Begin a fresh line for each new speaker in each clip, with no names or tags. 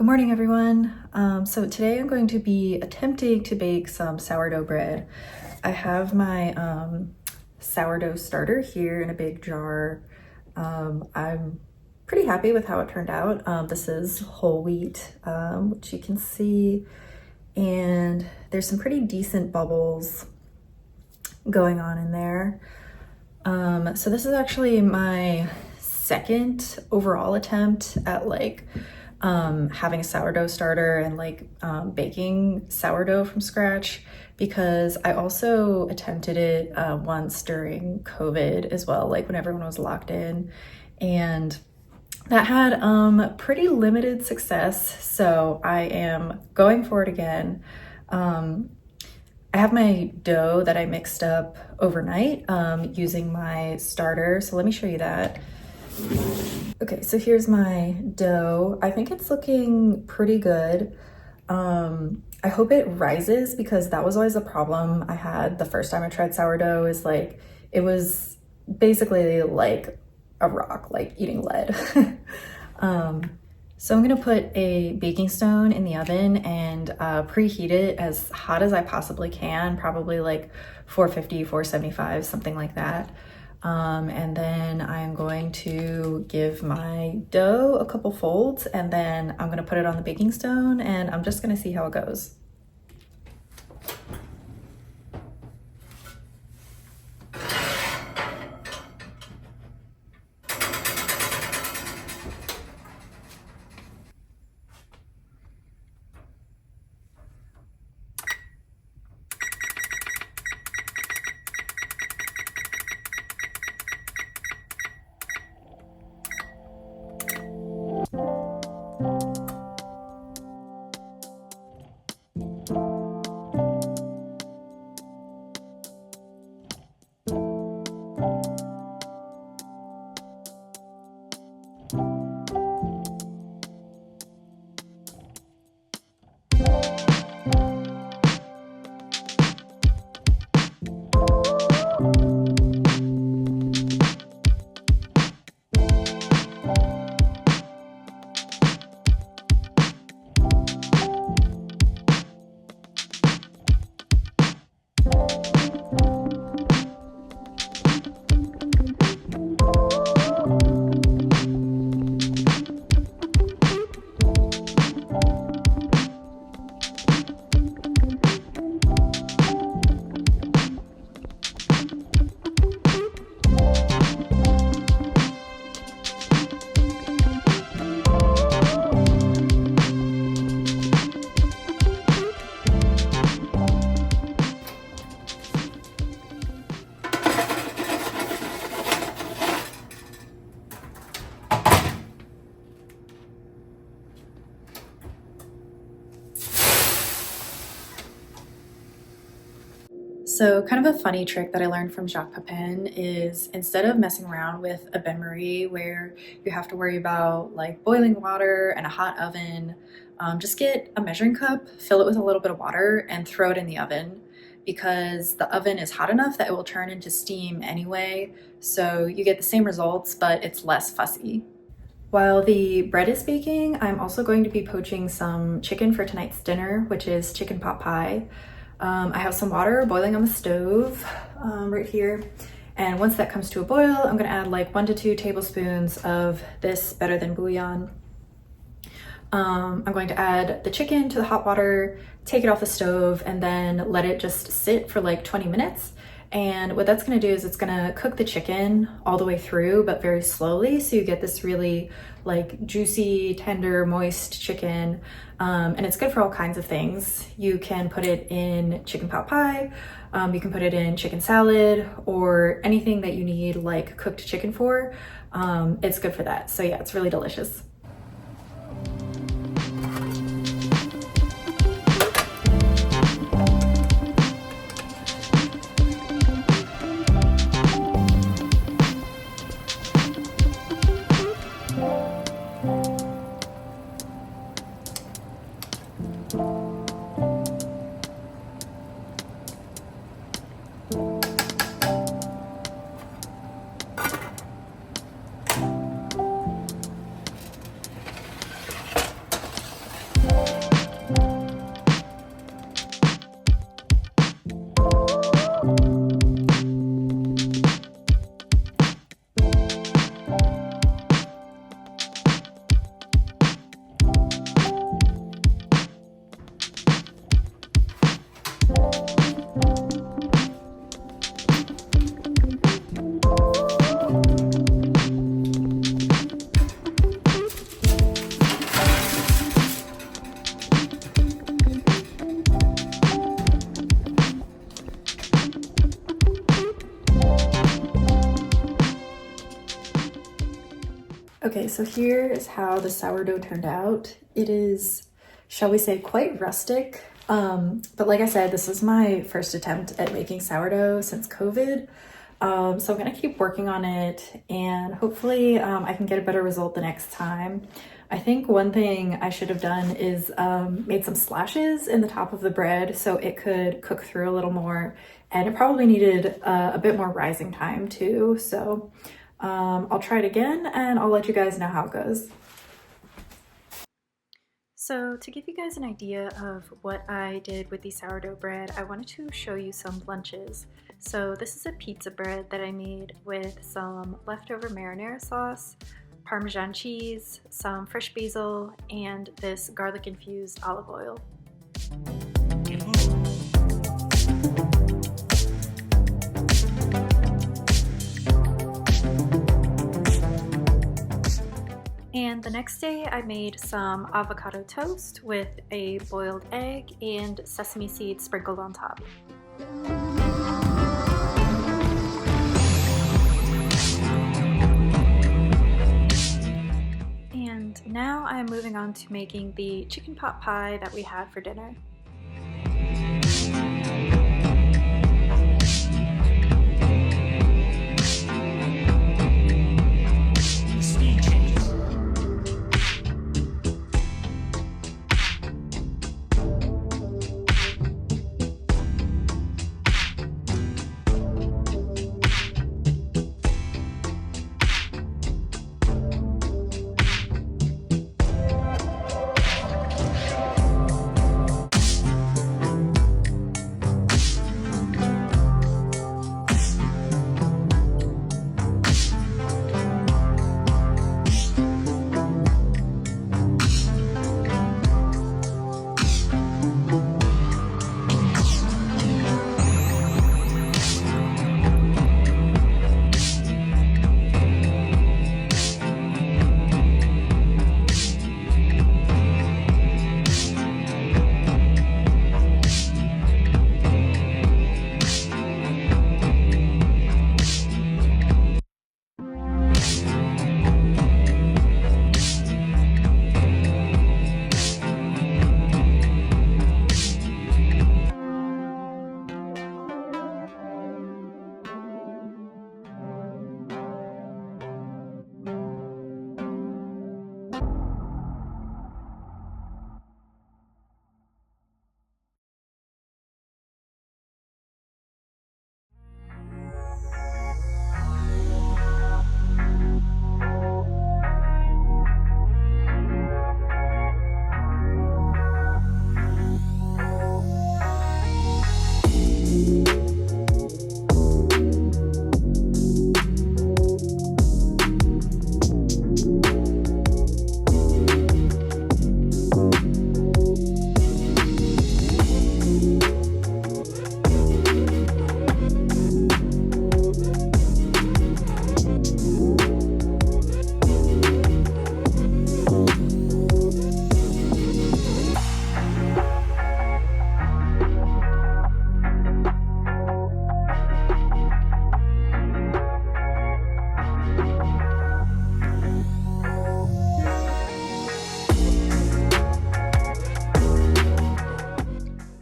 morning, everyone. So today I'm going to be attempting to bake some sourdough bread. I have my sourdough starter here in a big jar. I'm pretty happy with how it turned out. This is whole wheat, which you can see, and there's some pretty decent bubbles going on in there. So this is actually my second overall attempt at having a sourdough starter and baking sourdough from scratch, because I also attempted it once during COVID as well, when everyone was locked in, and that had pretty limited success. So I am going for it again. I have my dough that I mixed up overnight using my starter. So let me show you that. Okay, so here's my dough. I think it's looking pretty good. I hope it rises, because that was always a problem I had the first time I tried sourdough. It was basically like a rock, like eating lead. So I'm gonna put a baking stone in the oven and preheat it as hot as I possibly can, probably 450, 475, something like that. And then I'm going to give my dough a couple folds, and then I'm gonna put it on the baking stone, and I'm just gonna see how it goes. So kind of a funny trick that I learned from Jacques Pepin is, instead of messing around with a bain-marie where you have to worry about boiling water and a hot oven, just get a measuring cup, fill it with a little bit of water, and throw it in the oven, because the oven is hot enough that it will turn into steam anyway, so you get the same results, but it's less fussy. While the bread is baking, I'm also going to be poaching some chicken for tonight's dinner, which is chicken pot pie. I have some water boiling on the stove right here, and once that comes to a boil, I'm gonna add 1 to 2 tablespoons of this Better Than bouillon. I'm going to add the chicken to the hot water, take it off the stove, and then let it just sit for 20 minutes. And what that's gonna do is it's gonna cook the chicken all the way through, but very slowly, so you get this really juicy, tender, moist chicken. And it's good for all kinds of things. You can put it in chicken pot pie, you can put it in chicken salad, or anything that you need cooked chicken for. It's good for that. So yeah, it's really delicious. Okay, so here is how the sourdough turned out. It is, shall we say, quite rustic. But like I said, this is my first attempt at making sourdough since COVID. So I'm gonna keep working on it and hopefully I can get a better result the next time. I think one thing I should have done is made some slashes in the top of the bread so it could cook through a little more, and it probably needed a bit more rising time too. So I'll try it again and I'll let you guys know how it goes. So to give you guys an idea of what I did with the sourdough bread, I wanted to show you some lunches. So this is a pizza bread that I made with some leftover marinara sauce, Parmesan cheese, some fresh basil, and this garlic infused olive oil. And the next day I made some avocado toast with a boiled egg and sesame seeds sprinkled on top. And now I'm moving on to making the chicken pot pie that we had for dinner.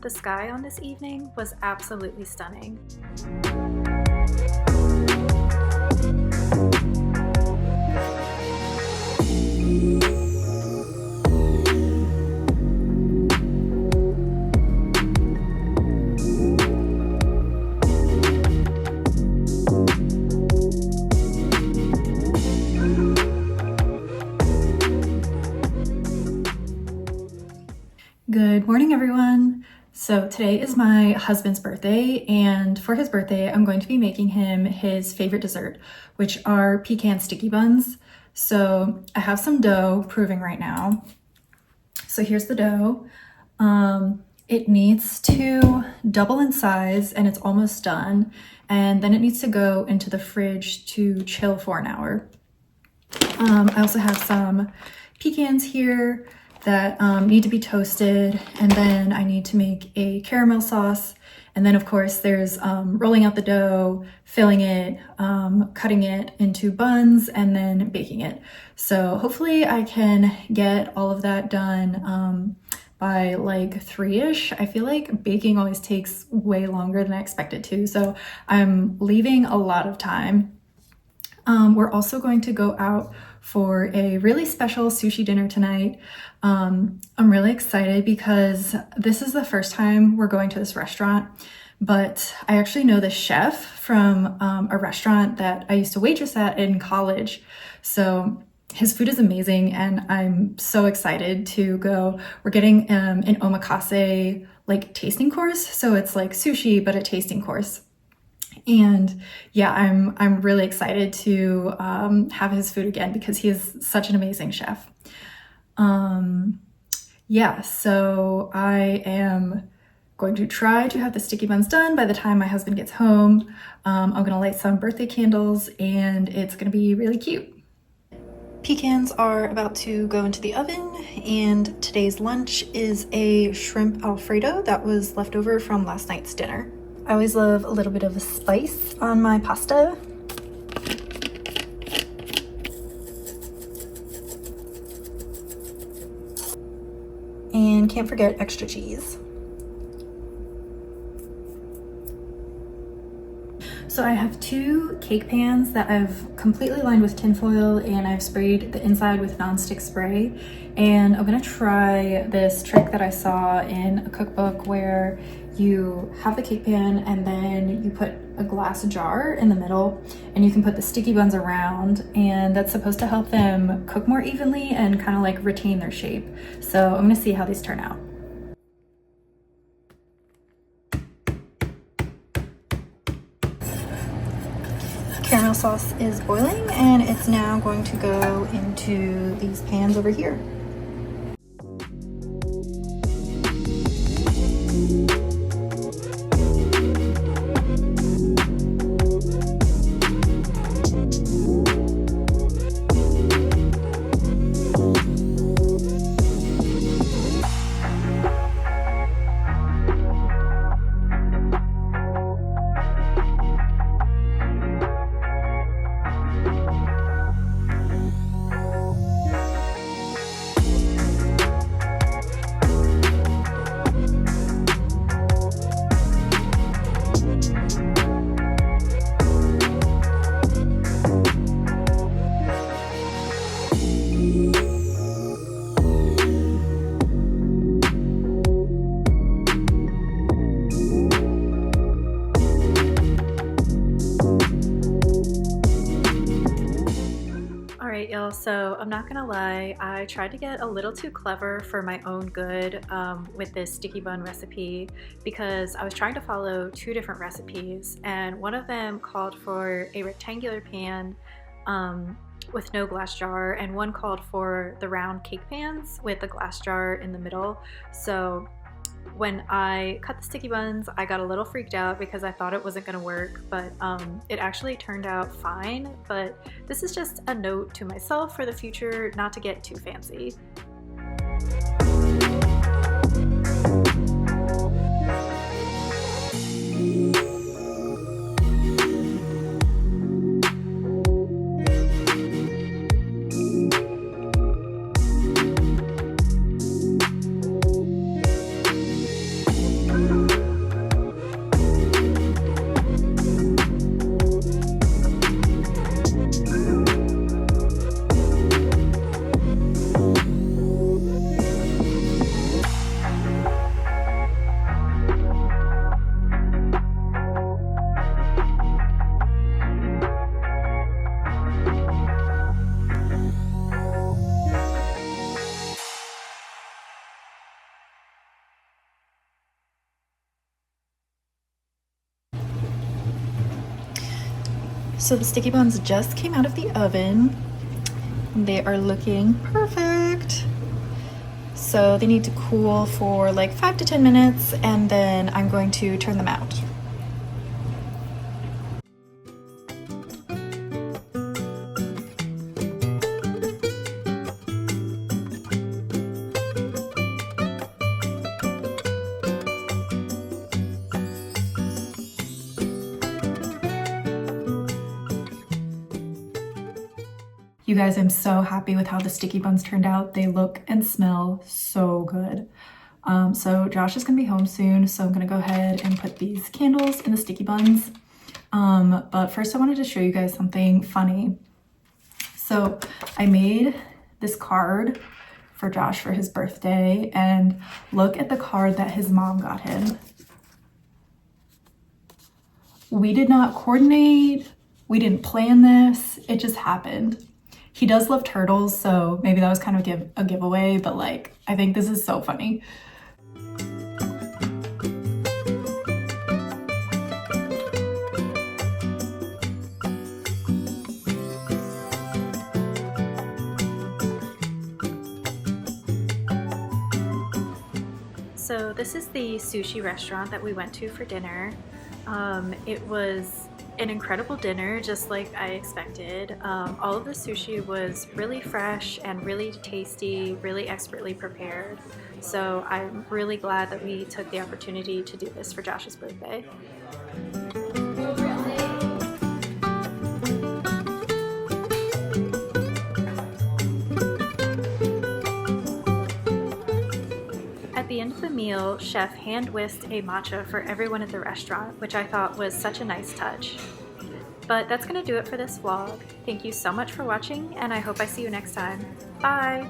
The sky on this evening was absolutely stunning. Good morning, everyone. So today is my husband's birthday, and for his birthday, I'm going to be making him his favorite dessert, which are pecan sticky buns. So I have some dough proving right now. So here's the dough. It needs to double in size and it's almost done. And then it needs to go into the fridge to chill for an hour. I also have some pecans here that need to be toasted, and then I need to make a caramel sauce. And then of course there's rolling out the dough, filling it, cutting it into buns, and then baking it. So hopefully I can get all of that done by like 3-ish. I feel like baking always takes way longer than I expect it to, so I'm leaving a lot of time. We're also going to go out for a really special sushi dinner tonight. I'm really excited because this is the first time we're going to this restaurant, but I actually know the chef from a restaurant that I used to waitress at in college. So his food is amazing and I'm so excited to go. We're getting an omakase like tasting course. So it's like sushi, but a tasting course. And yeah, I'm really excited to have his food again because he is such an amazing chef. Yeah, so I am going to try to have the sticky buns done by the time my husband gets home. I'm gonna light some birthday candles and it's gonna be really cute. Pecans are about to go into the oven, and today's lunch is a shrimp Alfredo that was left over from last night's dinner. I always love a little bit of a spice on my pasta. And can't forget extra cheese. So I have 2 cake pans that I've completely lined with tinfoil, and I've sprayed the inside with nonstick spray. And I'm gonna try this trick that I saw in a cookbook where you have the cake pan and then you put a glass jar in the middle and you can put the sticky buns around, and that's supposed to help them cook more evenly and kind of like retain their shape. So I'm gonna see how these turn out. Caramel sauce is boiling and it's now going to go into these pans over here. Alright y'all, so I'm not gonna lie, I tried to get a little too clever for my own good with this sticky bun recipe because I was trying to follow 2 different recipes, and one of them called for a rectangular pan with no glass jar, and one called for the round cake pans with a glass jar in the middle. So when I cut the sticky buns, I got a little freaked out because I thought it wasn't going to work, but it actually turned out fine. But this is just a note to myself for the future not to get too fancy. So the sticky buns just came out of the oven. They are looking perfect. So they need to cool for like 5 to 10 minutes, and then I'm going to turn them out. You guys, I'm so happy with how the sticky buns turned out. They look and smell so good. So Josh is gonna be home soon, so I'm gonna go ahead and put these candles in the sticky buns. But first I wanted to show you guys something funny. So I made this card for Josh for his birthday, and look at the card that his mom got him. We did not coordinate, we didn't plan this, it just happened. He does love turtles, so maybe that was kind of a giveaway, but like, I think this is so funny. So this is the sushi restaurant that we went to for dinner. It was an incredible dinner, just like I expected. All of the sushi was really fresh and really tasty, really expertly prepared. So I'm really glad that we took the opportunity to do this for Josh's birthday. At the end of the meal, Chef hand whisked a matcha for everyone at the restaurant, which I thought was such a nice touch. But that's gonna do it for this vlog. Thank you so much for watching, and I hope I see you next time. Bye!